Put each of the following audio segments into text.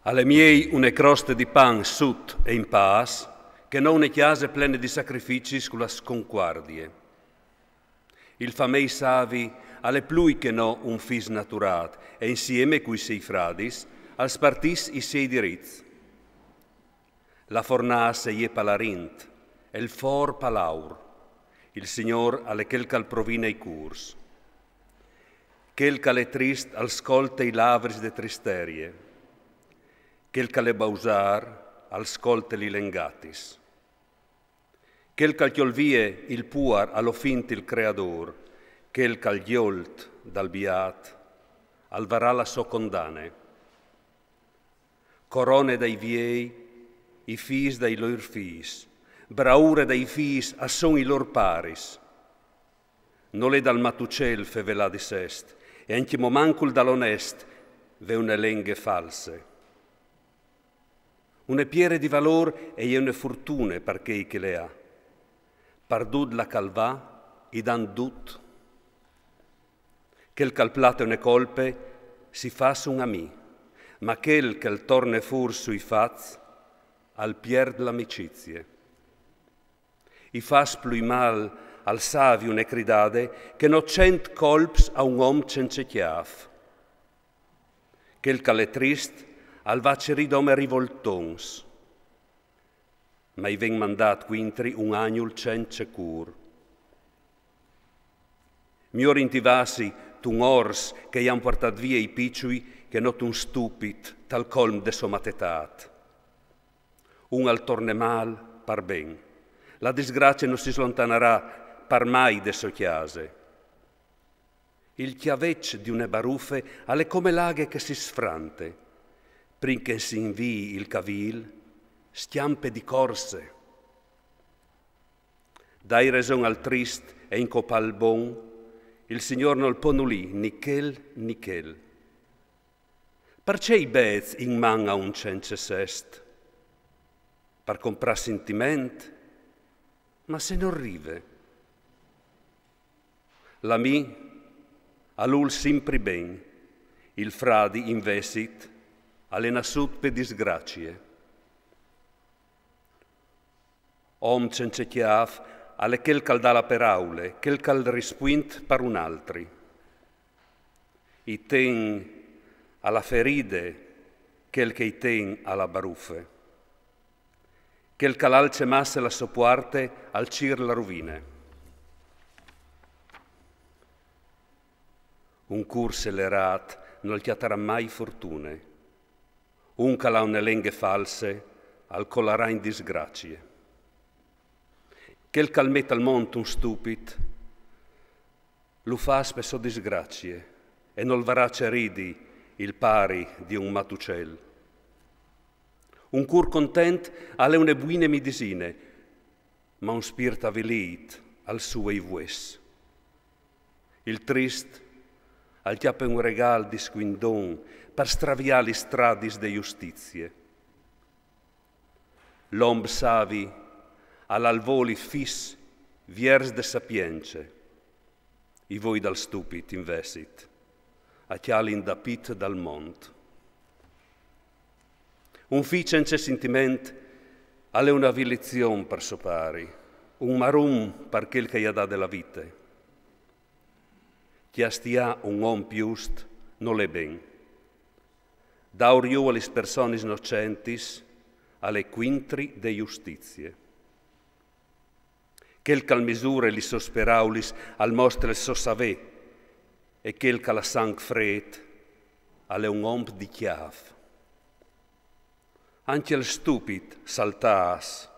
Alle miei une croste di pan sut e in pace, che non ne chiase plene di sacrifici sulla sconquardie. Il famei savi alle plui che no un fis naturat, e insieme cui sei fradis, al spartis i sei diriz. La fornasse ie palarint, el for palaur, il Signor alle quel cal provina i curs. Quel cal è trist al scolte i lavris de tristerie, quel cal è bausar al scolte li lengatis. Quel cal chiolvie il puar allo finti il creador, quel cal giolt dal biat al varà la so condane. Corone dai viei, i fis dai lor fis, braure dai fis a son i lor paris. Non è dal matucel fevelà di sest, e anche momancul dall'onest ve une lenghe false. Une piere di valor e une fortune perché che le ha. Pardud la calvà, i dan dut. Quel calplate une colpe si fa un ami, ma quel che torne fur sui faz al pierd l'amicizie. I fas plui mal al savi une cridade che no 100 colps a un om senza chiaf. Quel cal è trist al vaceri d'ome rivoltons, ma i ven mandat quintri un agnul senza cur. Mior intivasi t'un ors che iam portat via i picciui che not un stupid tal colm de somatetat. Un al torne mal par ben, la disgrazia non si slontanerà par mai de so chiase. Il chiavecc di une barufe alle come laghe che si sfrante, prinché si invii il cavil, stiampe di corse. Dai raison al trist e in copa al bon, il Signor non ponulì ni chel. Perché i bez in man a un cence sest? Per comprare sentiment, ma se non rive. La mi, all'ul simpri ben, il fradi investit, alle nassut per disgrazie. Om senza chiaf, alle quel cal dà la peraule, quel cal rispuint per un altri. I ten alla feride, quel che i ten alla barufe. Quel cal alce masse la soppuarte al cir la rovine. Un cur selerat non chiatarà mai fortune. Un cal ha une lenghe false al colarà in disgrazie. Quel cal met al mont un stupid, lo fa spesso disgrazie e non varà ceridi il pari di un matucel. Un cur content alle une buine medicine, ma un spirit avvelit al suo vues. Il trist al chiappe un regal di squindon per straviare le stradis de giustizie. L'omb savi all'alvoli fis viers de sapience, i voi dal stupid investit, a chialin da pit dal mont. Un fi senza sentiment alle una vilizion per sopari, un marum per quel che gli ha dato della vite. Chi astia un om piust non le ben. Daurio alle persone innocentis alle quintri de justizie. Quel cal misure li sosperaulis al mostre so savè, e quel cal a sang fred alle un om di chiaf. Anche il stupid saltas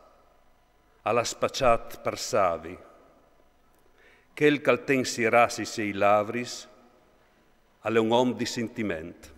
alla spacciat per savi, quel cal ten si rasi sei lavris alle un om di sentiment.